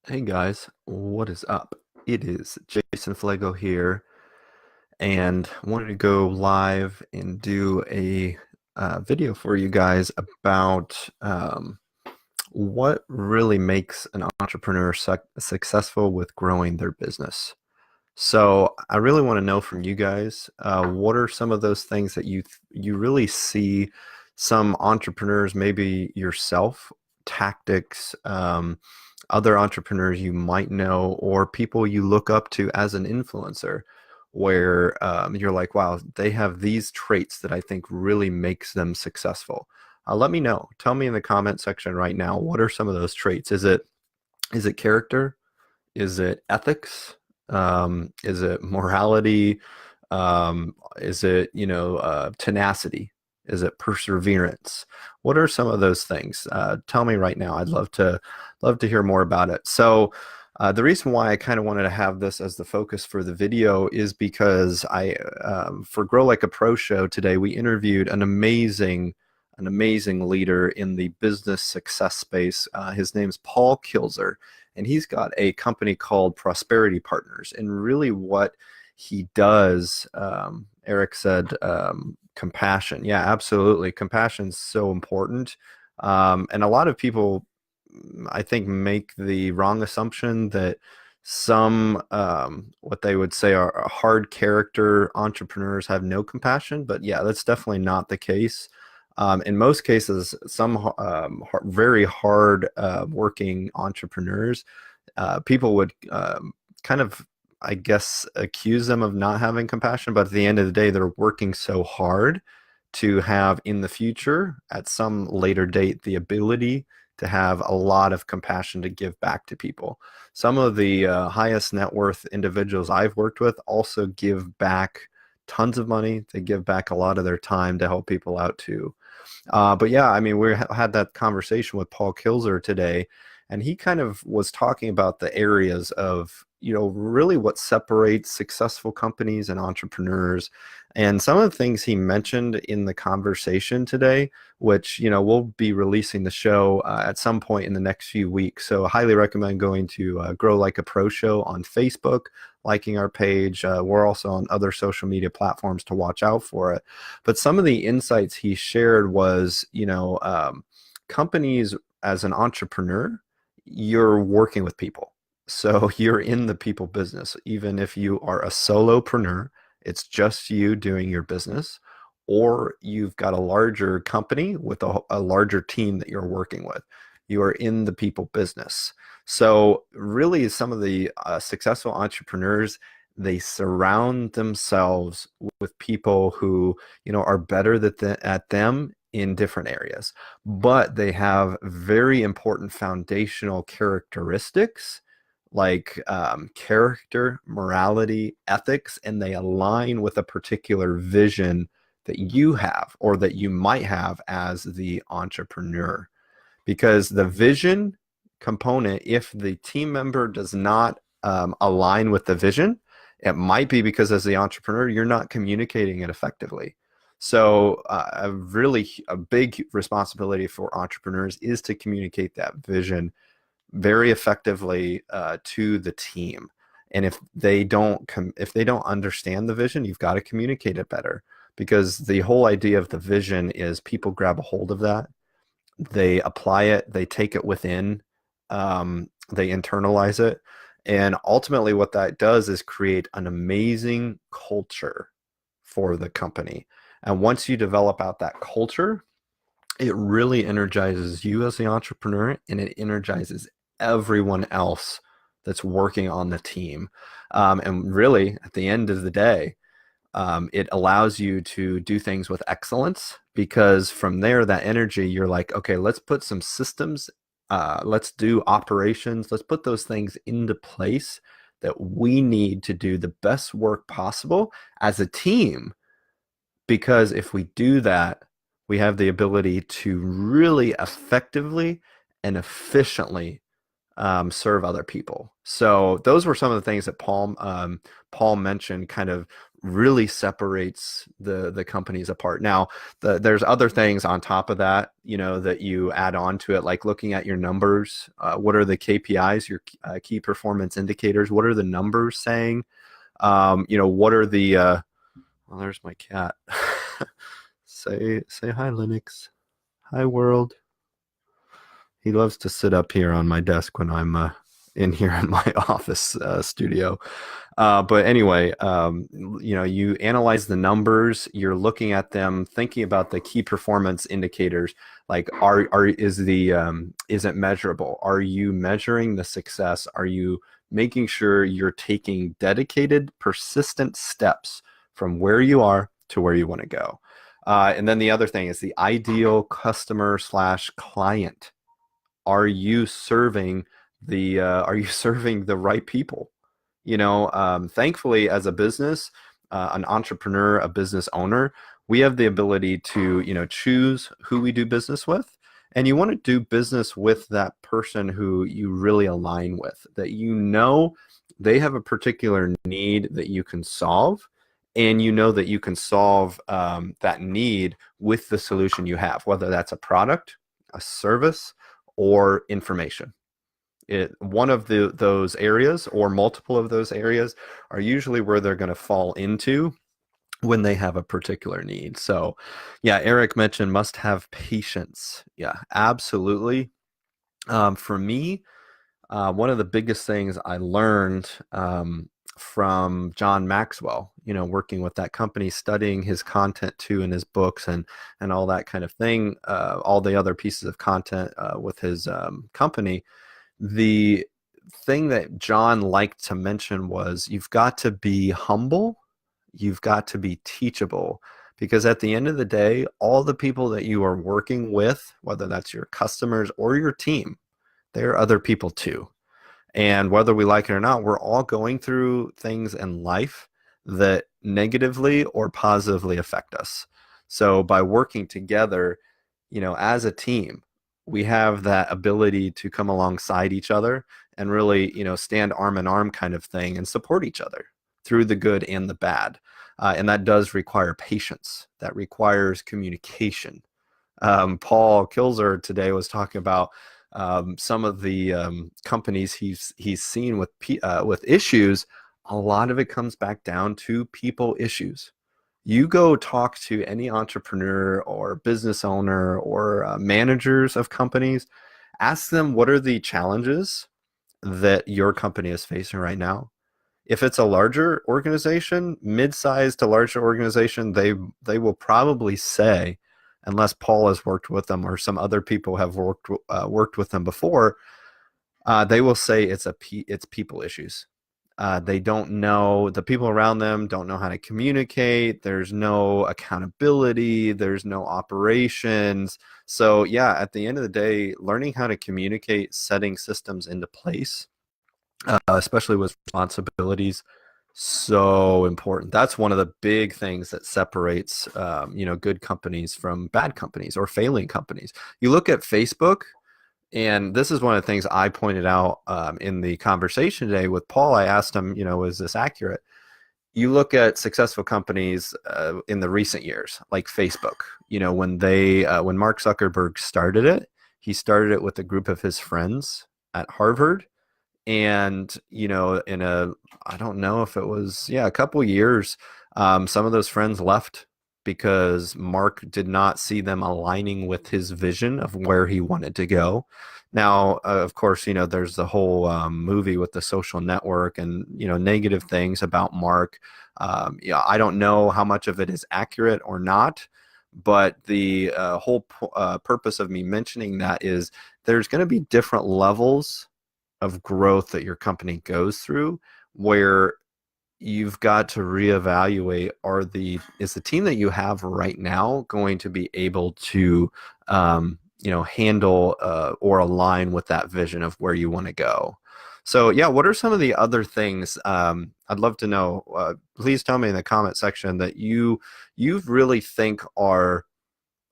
Hey guys, what is up? It is Jason Fleagle here, and wanted to go live and do a video for you guys about what really makes an entrepreneur successful with growing their business. So I really want to know from you guys, what are some of those things that you really see some entrepreneurs, maybe yourself, tactics, other entrepreneurs you might know, or people you look up to as an influencer, where you're like, wow, they have these traits that I think really makes them successful. Let me know. Tell me in the comment section right now, what are some of those traits? Is it character? Is it ethics? Is it morality? Is it, tenacity? Is it perseverance? What are some of those things? Tell me right now. I'd love to hear more about it. So, the reason why I kind of wanted to have this as the focus for the video is because for Grow Like a Pro show today, we interviewed an amazing leader in the business success space. His name's Paul Kilzer, and he's got a company called Prosperity Partners. And really, what he does, Eric said, compassion. Yeah, absolutely. Compassion's so important. And a lot of people, I think, make the wrong assumption that some, what they would say are hard character entrepreneurs have no compassion. But yeah, that's definitely not the case. In most cases, some very hard working entrepreneurs, people would kind of, I guess, accuse them of not having compassion. But at the end of the day, they're working so hard to have in the future, at some later date, the ability to have a lot of compassion to give back to people. Some of the highest net worth individuals I've worked with also give back tons of money. They give back a lot of their time to help people out too. But yeah, I mean, had that conversation with Paul Kilzer today, and he kind of was talking about the areas of, really what separates successful companies and entrepreneurs. And some of the things he mentioned in the conversation today, which, we'll be releasing the show at some point in the next few weeks. So I highly recommend going to Grow Like a Pro Show on Facebook, liking our page. We're also on other social media platforms to watch out for it. But some of the insights he shared was, companies, as an entrepreneur, you're working with people. So you're in the people business. Even if you are a solopreneur, it's just you doing your business, or you've got a larger company with a larger team that you're working with. You are in the people business. So really, some of the successful entrepreneurs, they surround themselves with people who, are better at them in different areas, but they have very important foundational characteristics like character, morality, ethics, and they align with a particular vision that you have or that you might have as the entrepreneur. Because the vision component, if the team member does not align with the vision, it might be because as the entrepreneur, you're not communicating it effectively. So a big responsibility for entrepreneurs is to communicate that vision very effectively to the team. And if they don't understand the vision, you've got to communicate it better, because the whole idea of the vision is people grab a hold of that, they apply it, they take it within, they internalize it. And ultimately, what that does is create an amazing culture for the company. And once you develop out that culture, it really energizes you as the entrepreneur, and it energizes everyone else that's working on the team. And really, at the end of the day, it allows you to do things with excellence, because from there, that energy, you're like, okay, let's put some systems, let's do operations, let's put those things into place that we need to do the best work possible as a team. Because if we do that, we have the ability to really effectively and efficiently serve other people. So those were some of the things that Paul mentioned, kind of really separates the companies apart. Now, there's other things on top of that, that you add on to it, like looking at your numbers. What are the KPIs, your key performance indicators? What are the numbers saying? What are the well, there's my cat. Say hi, Linux. Hi, world. He loves to sit up here on my desk when I'm in here in my office studio. But anyway, you analyze the numbers. You're looking at them, thinking about the key performance indicators. Like, is it measurable? Are you measuring the success? Are you making sure you're taking dedicated, persistent steps from where you are to where you want to go? And then the other thing is the ideal customer slash client. Are you serving the right people? Thankfully, as a business, an entrepreneur, a business owner, we have the ability to, choose who we do business with. And you want to do business with that person who you really align with, that they have a particular need that you can solve, and that you can solve that need with the solution you have, whether that's a product, a service, or information. One of those areas or multiple of those areas are usually where they're going to fall into when they have a particular need. So, yeah, Eric mentioned must have patience. Yeah, absolutely. For me, one of the biggest things I learned from John Maxwell, working with that company, studying his content too in his books and all that kind of thing, all the other pieces of content with his company. The thing that John liked to mention was you've got to be humble, you've got to be teachable, because at the end of the day, all the people that you are working with, whether that's your customers or your team, they're other people too. And whether we like it or not, we're all going through things in life that negatively or positively affect us. So by working together, as a team, we have that ability to come alongside each other and really, stand arm in arm kind of thing and support each other through the good and the bad. And that does require patience. That requires communication. Paul Kilzer today was talking about some of the companies he's seen with issues. A lot of it comes back down to people issues. You go talk to any entrepreneur or business owner or managers of companies, ask them what are the challenges that your company is facing right now. If it's a larger organization, mid-sized to larger organization, they will probably say, unless Paul has worked with them or some other people have worked with them before, they will say it's people issues. They don't know, the people around them don't know how to communicate. There's no accountability. There's no operations. So yeah, at the end of the day, learning how to communicate, setting systems into place, especially with responsibilities, so important. That's one of the big things that separates, good companies from bad companies or failing companies. You look at Facebook, and this is one of the things I pointed out in the conversation today with Paul. I asked him, is this accurate? You look at successful companies in the recent years, like Facebook. When Mark Zuckerberg started it, he started it with a group of his friends at Harvard. And I don't know if it was, a couple years, some of those friends left because Mark did not see them aligning with his vision of where he wanted to go. Now, of course, there's the whole movie with The Social Network and negative things about Mark. I don't know how much of it is accurate or not, but the whole purpose of me mentioning that is there's going to be different levels of growth that your company goes through, where you've got to reevaluate, is the team that you have right now going to be able to handle or align with that vision of where you want to go. So yeah, what are some of the other things, I'd love to know, please tell me in the comment section that you really think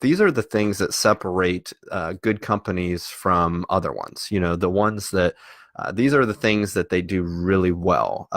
these are the things that separate good companies from other ones, the ones that These are the things that they do really well.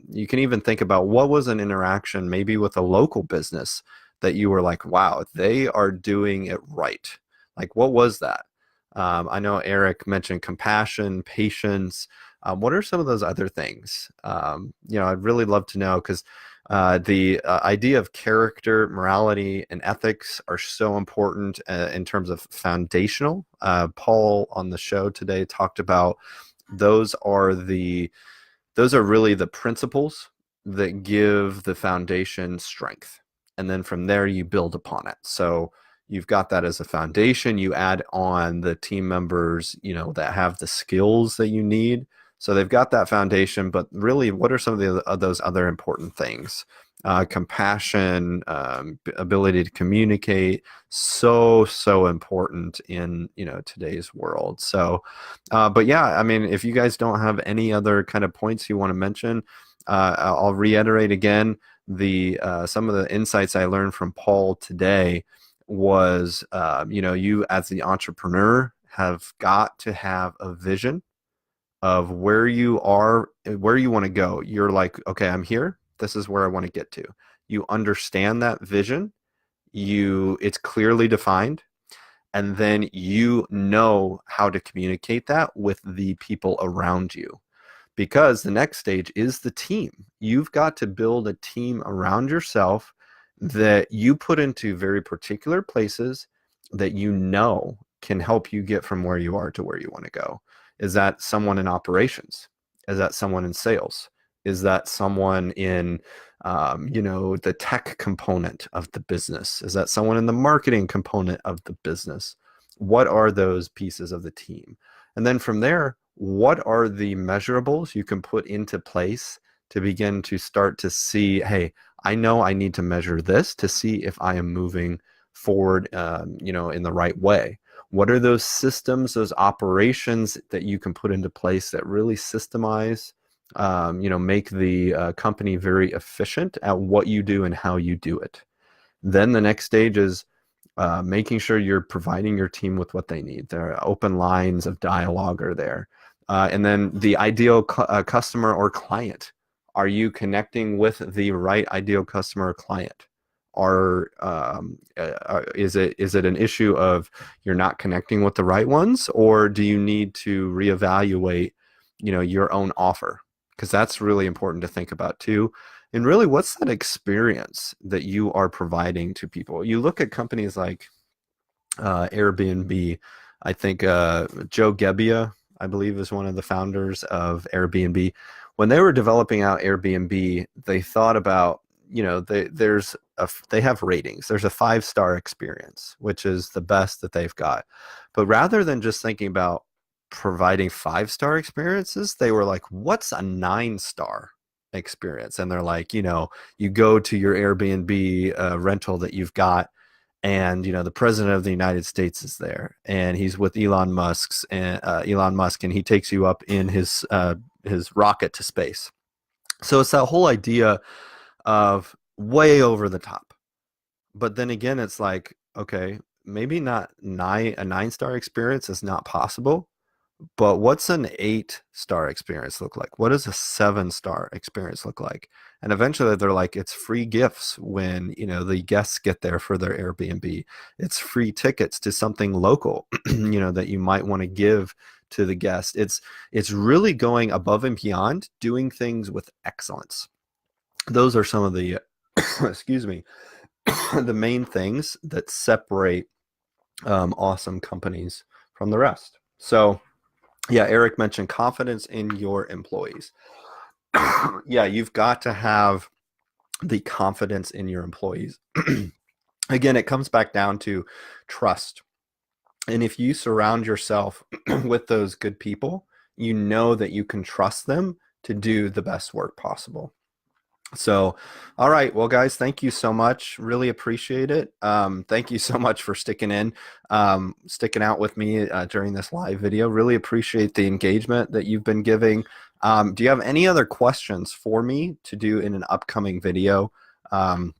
You can even think about what was an interaction maybe with a local business that you were like, wow, they are doing it right. Like, what was that? I know Eric mentioned compassion, patience. What are some of those other things? I'd really love to know because the idea of character, morality, and ethics are so important in terms of foundational. Paul on the show today talked about those are the those are really the principles that give the foundation strength. And then from there, you build upon it. So you've got that as a foundation. You add on the team members, that have the skills that you need. So they've got that foundation, but really, what are some of those other important things? Compassion, ability to communicate, so important in today's world. So, but yeah, I mean, if you guys don't have any other kind of points you want to mention, I'll reiterate again the some of the insights I learned from Paul today was, you as the entrepreneur have got to have a vision of where you are, where you want to go. You're like, okay, I'm here. This is where I want to get to. You understand that vision. It's clearly defined, and then you know how to communicate that with the people around you, because the next stage is the team. You've got to build a team around yourself that you put into very particular places that can help you get from where you are to where you want to go. Is that someone in operations? Is that someone in sales? Is that someone in the tech component of the business? Is that someone in the marketing component of the business? What are those pieces of the team? And then from there, what are the measurables you can put into place to begin to start to see, hey, I know I need to measure this to see if I am moving forward, in the right way. What are those systems, those operations that you can put into place that really systemize, make the company very efficient at what you do and how you do it? Then the next stage is making sure you're providing your team with what they need. Their open lines of dialogue are there. And then the ideal customer or client. Are you connecting with the right ideal customer or client? Is it an issue of you're not connecting with the right ones, or do you need to reevaluate, your own offer? Because that's really important to think about too. And really, what's that experience that you are providing to people? You look at companies like Airbnb. I think Joe Gebbia, I believe, is one of the founders of Airbnb. When they were developing out Airbnb, they thought about, they have ratings. There's a 5-star experience, which is the best that they've got. But rather than just thinking about providing 5-star experiences, they were like, what's a 9-star experience? And they're like, you go to your Airbnb rental that you've got, and the president of the United States is there, and he's with Elon Musk, and he takes you up in his rocket to space. So it's that whole idea of way over the top. But then again, it's like, okay, maybe not a 9-star experience is not possible, but what's an 8-star experience look like? What does a 7-star experience look like? And eventually they're like, it's free gifts when, the guests get there for their Airbnb. It's free tickets to something local, that you might want to give to the guest. It's really going above and beyond, doing things with excellence. Those are some of the, excuse me, the main things that separate awesome companies from the rest. So, yeah, Eric mentioned confidence in your employees. Yeah, you've got to have the confidence in your employees. Again, it comes back down to trust. And if you surround yourself with those good people, you know that you can trust them to do the best work possible. So, all right. Well, guys, thank you so much. Really appreciate it. Thank you so much for sticking out with me during this live video. Really appreciate the engagement that you've been giving. Do you have any other questions for me to do in an upcoming video? I'm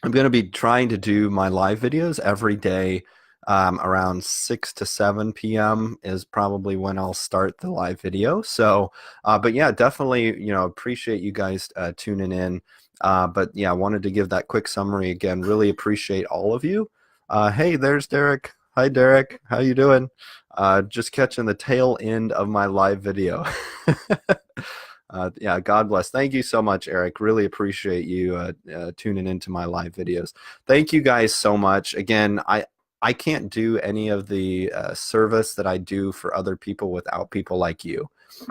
going to be trying to do my live videos every day Around 6 to 7 p.m. is probably when I'll start the live video. So, but yeah, definitely, appreciate you guys tuning in. But yeah, I wanted to give that quick summary again. Really appreciate all of you. Hey, there's Derek. Hi, Derek. How you doing? Just catching the tail end of my live video. Yeah, God bless. Thank you so much, Eric. Really appreciate you tuning into my live videos. Thank you guys so much. Again, I can't do any of the service that I do for other people without people like you.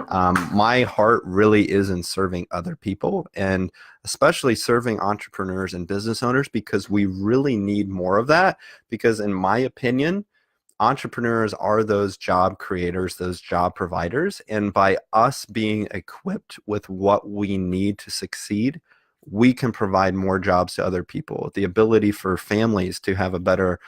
My heart really is in serving other people, and especially serving entrepreneurs and business owners, because we really need more of that. Because in my opinion, entrepreneurs are those job creators, those job providers. And by us being equipped with what we need to succeed, we can provide more jobs to other people, the ability for families to have a better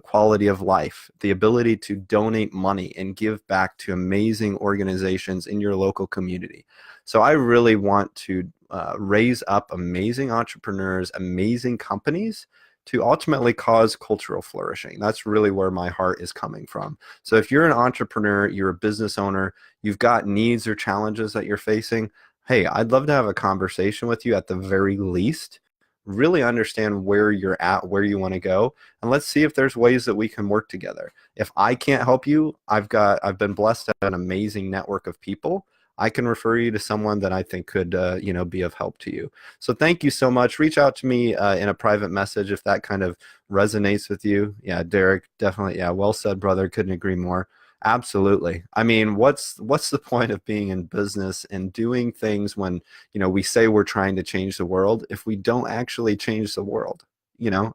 quality of life, the ability to donate money and give back to amazing organizations in your local community. So I really want to raise up amazing entrepreneurs, amazing companies to ultimately cause cultural flourishing. That's really where my heart is coming from. So if you're an entrepreneur, you're a business owner, you've got needs or challenges that you're facing, hey, I'd love to have a conversation with you at the very least. Really understand where you're at, where you want to go, and let's see if there's ways that we can work together. If I can't help you, I've been blessed to have an amazing network of people. I can refer you to someone that I think could be of help to you. So thank you so much. Reach out to me in a private message if that kind of resonates with you. Yeah, Derek, definitely. Yeah, well said, brother. Couldn't agree more. Absolutely. I mean, what's the point of being in business and doing things when, we say we're trying to change the world if we don't actually change the world, you know?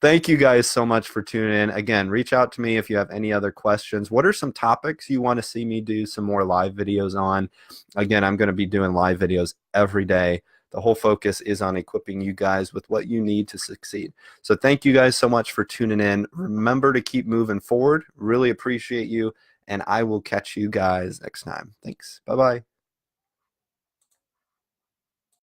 Thank you guys so much for tuning in. Again, reach out to me if you have any other questions. What are some topics you want to see me do some more live videos on? Again, I'm going to be doing live videos every day. The whole focus is on equipping you guys with what you need to succeed. So thank you guys so much for tuning in. Remember to keep moving forward. Really appreciate you. And I will catch you guys next time. Thanks. Bye-bye.